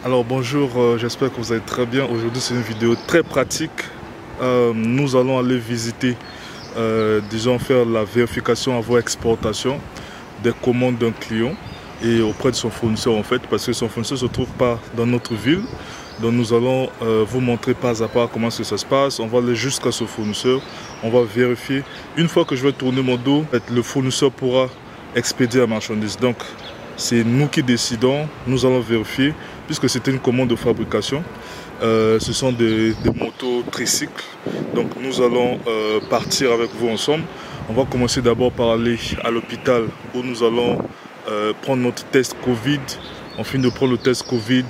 Alors bonjour, j'espère que vous allez très bien. Aujourd'hui c'est une vidéo très pratique. Nous allons aller visiter, disons faire la vérification avant exportation des commandes d'un client et auprès de son fournisseur en fait, parce que son fournisseur ne se trouve pas dans notre ville. Donc nous allons vous montrer pas à pas comment ça se passe. On va aller jusqu'à ce fournisseur, on va vérifier. Une fois que je vais tourner mon dos, le fournisseur pourra expédier la marchandise. Donc c'est nous qui décidons, nous allons vérifier, puisque c'était une commande de fabrication. Ce sont des motos tricycles, donc nous allons partir avec vous ensemble. On va commencer d'abord par aller à l'hôpital où nous allons prendre notre test Covid. On finit de prendre le test Covid,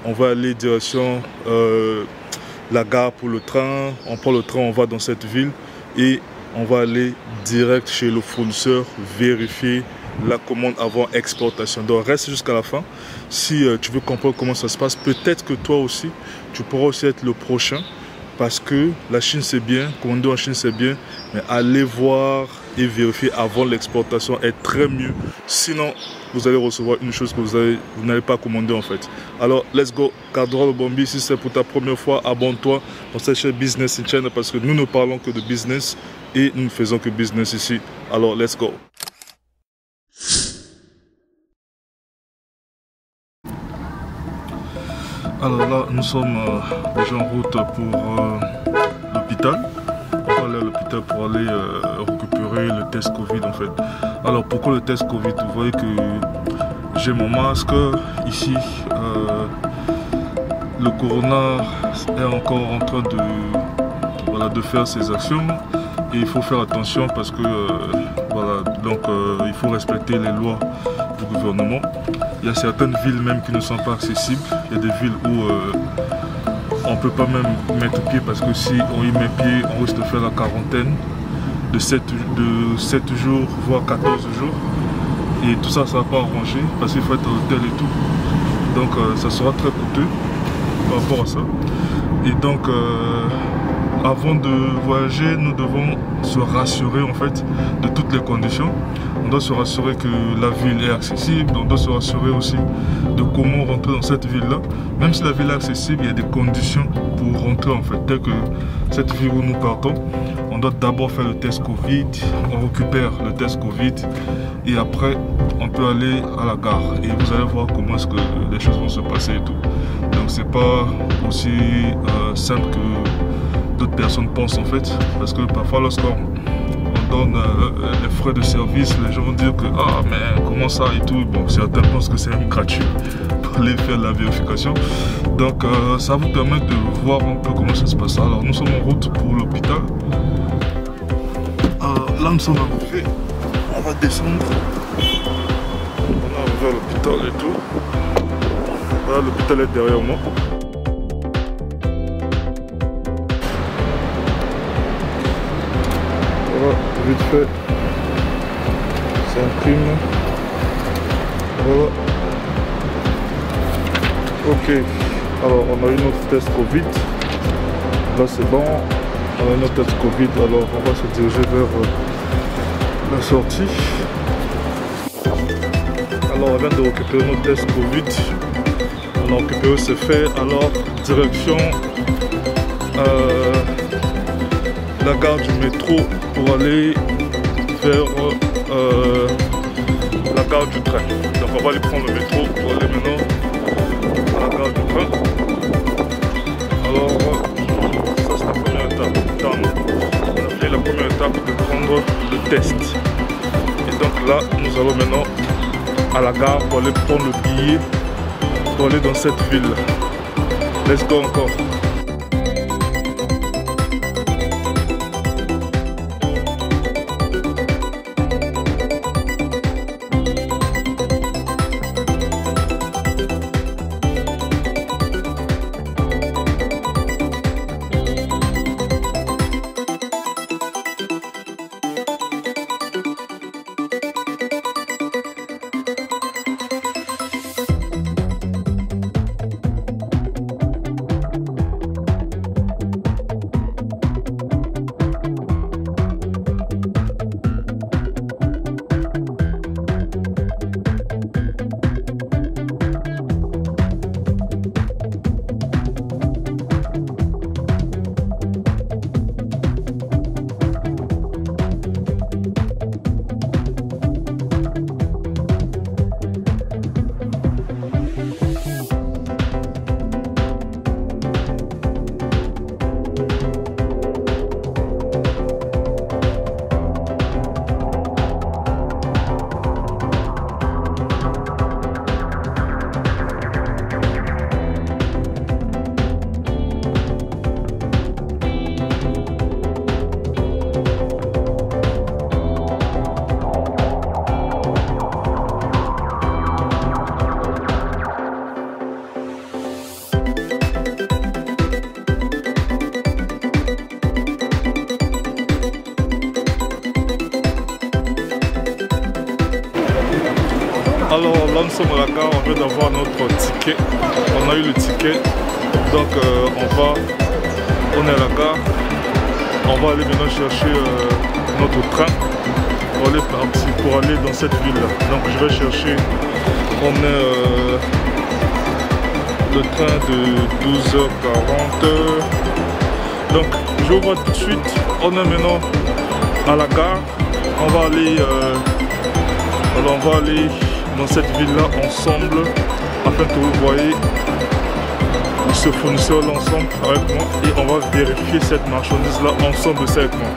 on va aller direction la gare pour le train. On prend le train, on va dans cette ville et on va aller direct chez le fournisseur vérifier la commande avant exportation. Donc reste jusqu'à la fin si tu veux comprendre comment ça se passe. Peut-être que toi aussi tu pourras aussi être le prochain, parce que la Chine c'est bien, commander en Chine c'est bien, mais aller voir et vérifier avant l'exportation est très mieux. Sinon vous allez recevoir une chose que vous n'allez pas commander en fait. Alors let's go. Cadre le Bombi, si c'est pour ta première fois, abonne-toi dans cette chaîne Business in China, parce que nous ne parlons que de business et nous ne faisons que business ici. Alors let's go. Alors là, nous sommes déjà en route pour l'hôpital. On va aller à l'hôpital pour aller récupérer le test Covid en fait. Alors pourquoi le test Covid? Vous voyez que j'ai mon masque. Ici, le corona est encore en train de faire ses actions. Et il faut faire attention parce que il faut respecter les lois du gouvernement. Il y a certaines villes même qui ne sont pas accessibles. Il y a des villes où on ne peut pas même mettre pied, parce que si on y met pied, on risque de faire la quarantaine de 7 jours, voire 14 jours. Et tout ça, ça ne va pas arranger parce qu'il faut être à l'hôtel et tout. Donc ça sera très coûteux par rapport à ça. Et donc avant de voyager, nous devons se rassurer en fait de toutes les conditions. On doit se rassurer que la ville est accessible, on doit se rassurer aussi de comment rentrer dans cette ville-là. Même si la ville est accessible, il y a des conditions pour rentrer en fait. Dès que cette ville où nous partons, on doit d'abord faire le test Covid, on récupère le test Covid et après on peut aller à la gare. Et vous allez voir comment est-ce que les choses vont se passer et tout. Donc c'est pas aussi simple que d'autres personnes pensent en fait, parce que parfois lorsqu'on donne les frais de service, les gens vont dire que ah mais comment ça et tout. Bon, certains pensent que c'est même gratuit pour aller faire la vérification. Donc ça vous permet de voir un peu comment ça se passe. Alors nous sommes en route pour l'hôpital. Là nous sommes arrivés, on va descendre. On est arrivé à l'hôpital et tout. Voilà, l'hôpital est derrière moi. Voilà, vite fait, c'est un crime. Voilà. Ok, alors on a eu notre test Covid. Là c'est bon, on a eu notre test Covid. Alors on va se diriger vers la sortie. Alors on vient de récupérer notre test Covid. On a récupéré, c'est fait. Alors direction la gare du métro pour aller vers la gare du train. Donc on va aller prendre le métro pour aller maintenant à la gare du train. Alors ça c'est la première étape. On a fait la première étape de prendre le test. Et donc là nous allons maintenant à la gare pour aller prendre le billet pour aller dans cette ville. Let's go encore. là nous sommes à la gare, on vient d'avoir notre ticket. On a eu le ticket. Donc on est à la gare. On va aller maintenant chercher notre train. On est parti pour aller dans cette ville-là. Donc je vais chercher. On est le train de 12h40. Donc je vous vois tout de suite. On est maintenant à la gare. On va aller dans cette ville-là ensemble afin que vous voyez ce fournisseur-là ensemble avec moi et on va vérifier cette marchandise-là ensemble aussi avec moi.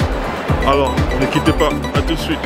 Alors, ne quittez pas, à tout de suite.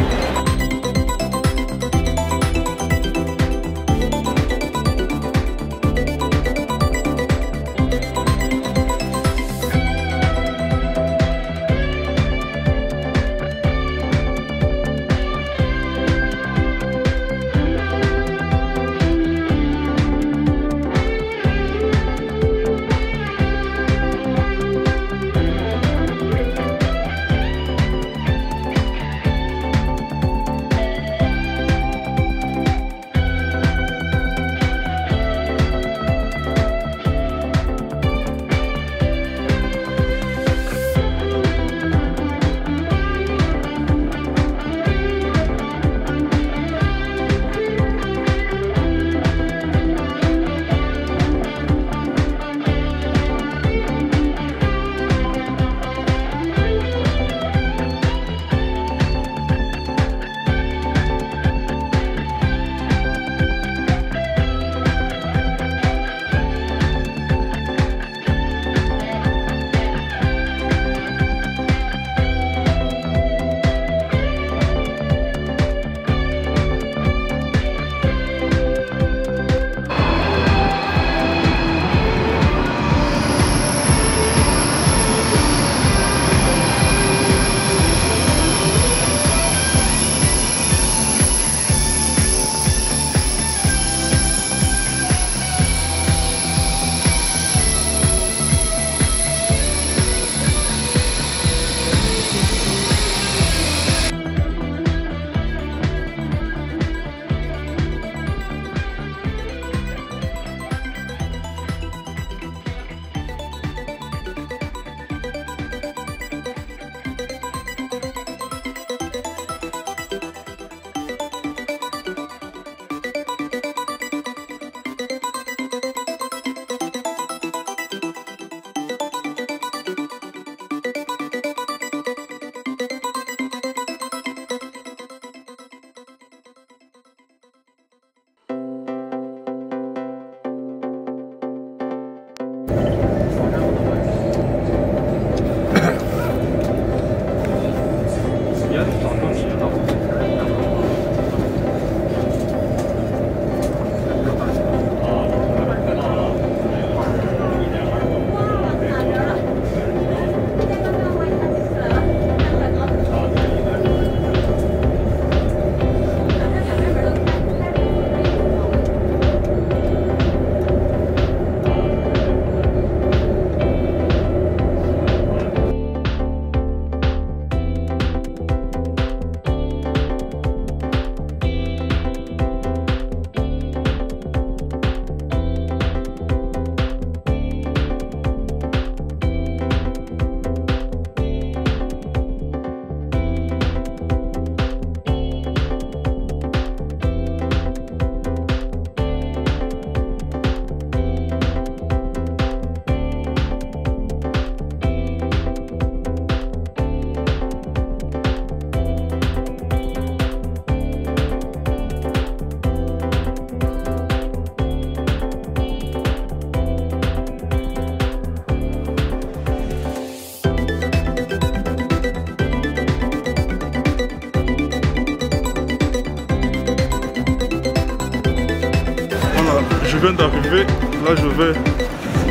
viens d'arriver, là je vais,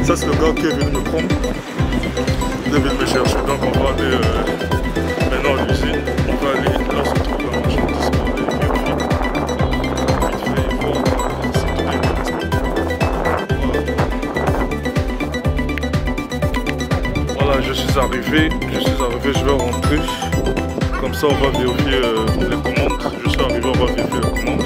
ça c'est le gars qui est venu me prendre, il est venu me chercher, donc on va aller maintenant à l'usine, on va aller, là se trouve la marchandise pour les voilà, je suis arrivé, je vais rentrer, comme ça on va vérifier les commandes, je suis arrivé, on va vérifier les commandes.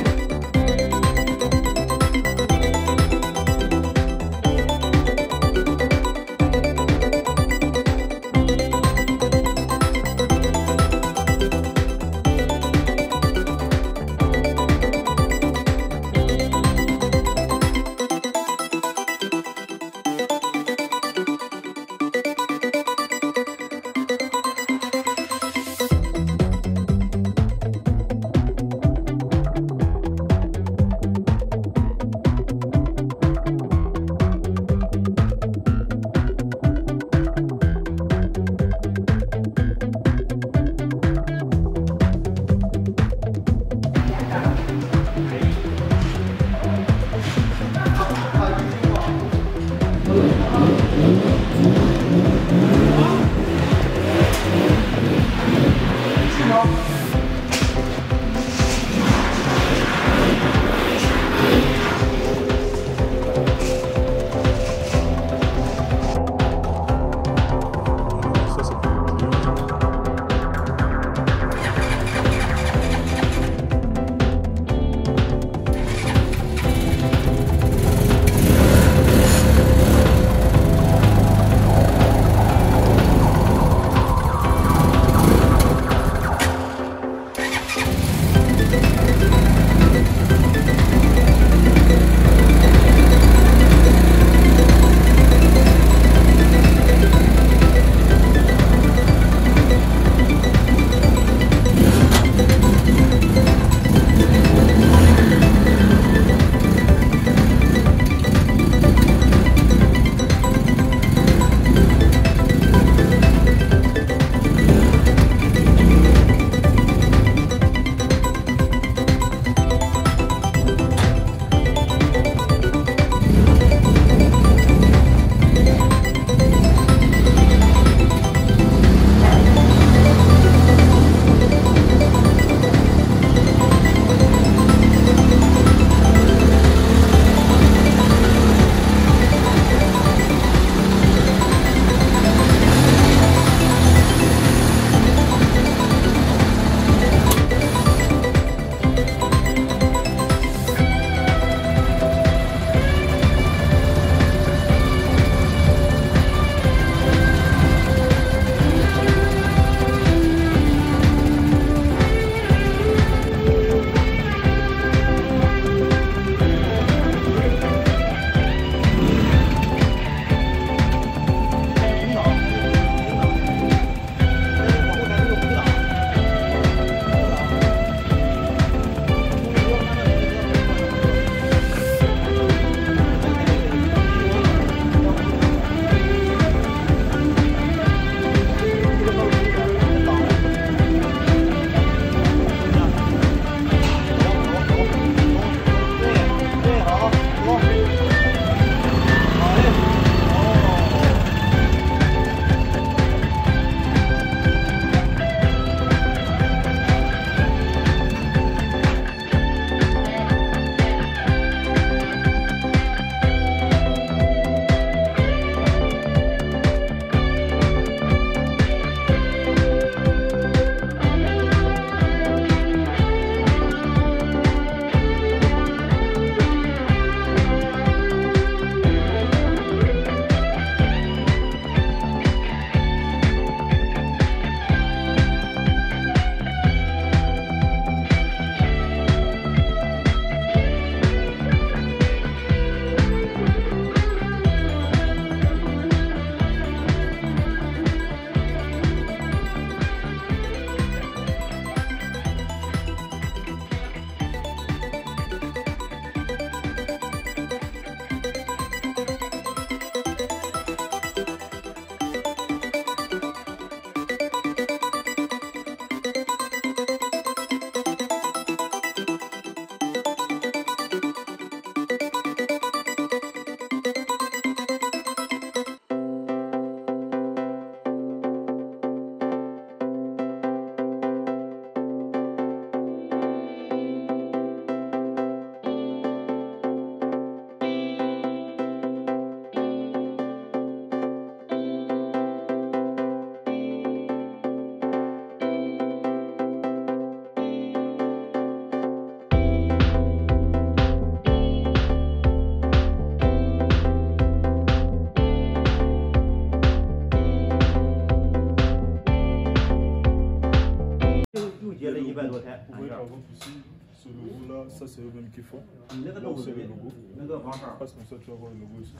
ce logo-là, ça c'est eux-mêmes qui font. Donc c'est le logo. Parce que ça, tu vas voir le logo ici.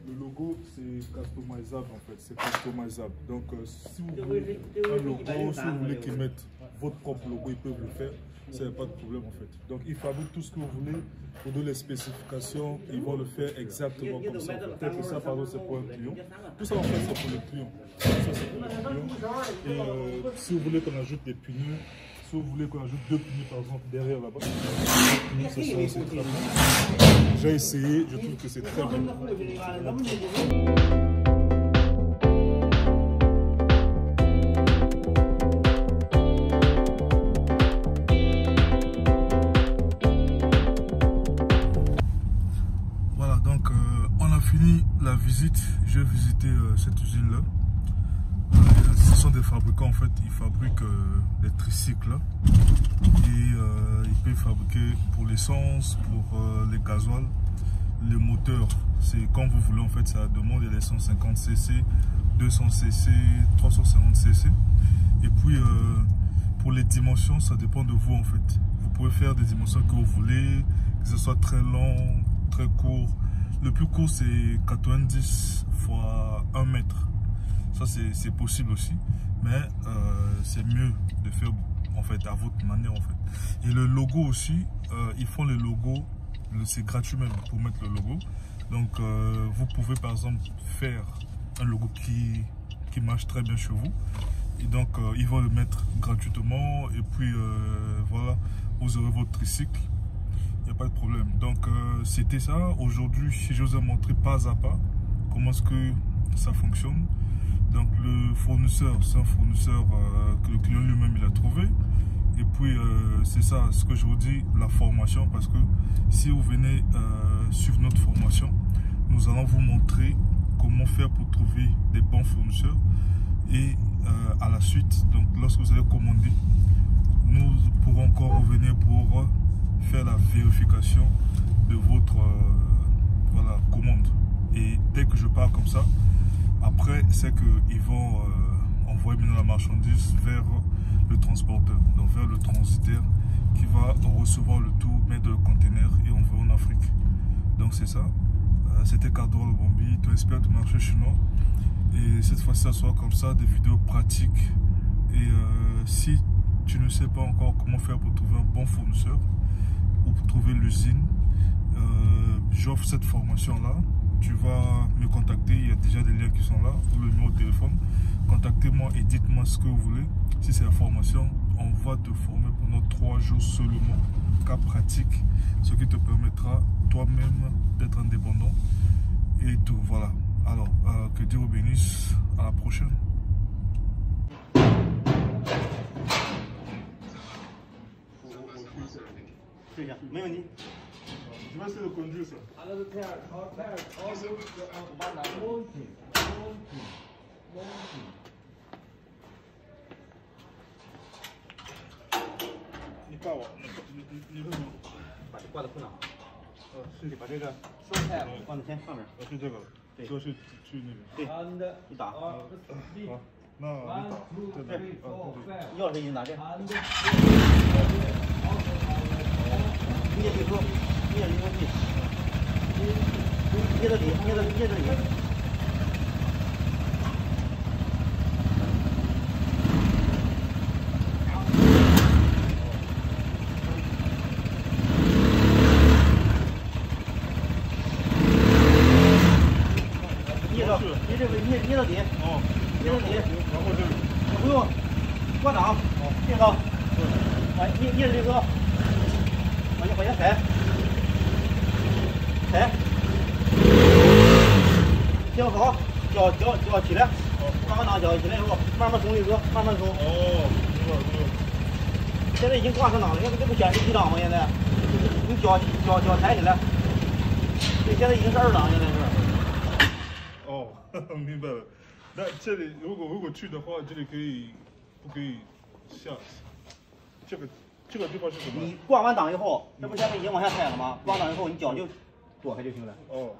Le logo, c'est customisable en fait, c'est customisable. Donc si vous voulez un logo, si vous voulez qu'ils mettent votre propre logo, ils peuvent le faire, c'est pas de problème en fait. Donc ils fabriquent tout ce que vous voulez, vous donnez les spécifications, ils vont le faire exactement comme ça. Peut-être que ça, par exemple, c'est pour un client. Tout ça en fait, c'est pour le client. Ça, c'est pour le client. Et si vous voulez qu'on ajoute des pneus, si vous voulez qu'on ajoute 2 pneus par exemple derrière là-bas, c'est très bien. déjà essayé, je trouve que c'est très bon. Voilà, donc on a fini la visite. J'ai visité cette usine-là. Ce sont des fabricants, en fait, ils fabriquent des tricycles et ils peuvent fabriquer pour l'essence, pour les gasoils, les moteurs. C'est quand vous voulez, en fait, ça demande. Il y a les 150 cc, 200 cc, 350 cc. Et puis pour les dimensions, ça dépend de vous, en fait. Vous pouvez faire des dimensions que vous voulez, que ce soit très long, très court. Le plus court, c'est 90 x 1 mètre. Ça, c'est possible aussi, mais c'est mieux de faire, en fait, à votre manière, en fait. Et le logo aussi, ils font le logo, c'est gratuit même pour mettre le logo. Donc, vous pouvez, par exemple, faire un logo qui marche très bien chez vous. Et donc, ils vont le mettre gratuitement. Et puis, voilà, vous aurez votre tricycle. Il n'y a pas de problème. Donc, c'était ça. Aujourd'hui, je vous ai montré pas à pas comment est-ce que ça fonctionne. Donc le fournisseur, c'est un fournisseur que le client lui-même il a trouvé. Et puis c'est ça, ce que je vous dis, la formation, parce que si vous venez suivre notre formation, nous allons vous montrer comment faire pour trouver des bons fournisseurs. Et à la suite, donc lorsque vous allez commander, nous pourrons encore revenir pour faire la vérification de votre voilà, commande. Et dès que je parle comme ça, après, c'est qu'ils vont envoyer maintenant la marchandise vers le transporteur, donc vers le transitaire qui va recevoir le tout, mettre le conteneur et envoyer en Afrique. Donc c'est ça. C'était Cardor le Bombi, ton expert du marché chinois. Et cette fois-ci, ça sera comme ça, des vidéos pratiques. Et si tu ne sais pas encore comment faire pour trouver un bon fournisseur ou pour trouver l'usine, j'offre cette formation-là. Tu vas me contacter, il y a déjà des liens qui sont là, ou le numéro de téléphone. Contactez-moi et dites-moi ce que vous voulez. Si c'est la formation, on va te former pendant 3 jours seulement, cas pratique, ce qui te permettra toi-même d'être indépendant et tout. Voilà. Alors, que Dieu vous bénisse. À la prochaine. Je vais essayer de conduire ça.你挂我，你为什么？把这挂在裤裆。是你把这个蔬菜放在先上面。是这个。对。说去那个。对。你打。好，那对。钥匙你拿着。捏这个，捏这个地，捏到底，捏到底。捏到底。哦。捏到底。然后这个。不用，挂档，别高。往捏着这个，往下踩。踩，挺好，脚起来，慢慢拿脚起来以后，慢慢松这个，慢慢松。哦，明白。现在已经挂上档了，这不显示1档吗？现在，你脚抬起来，对，现在已经是2档，现在是。哦，明白了。那这里如果去的话，这里不可以下？这个地方是什么？你挂完档以后，这不现在已经往下踩了吗？挂档以后，你脚就躲开就行了。哦。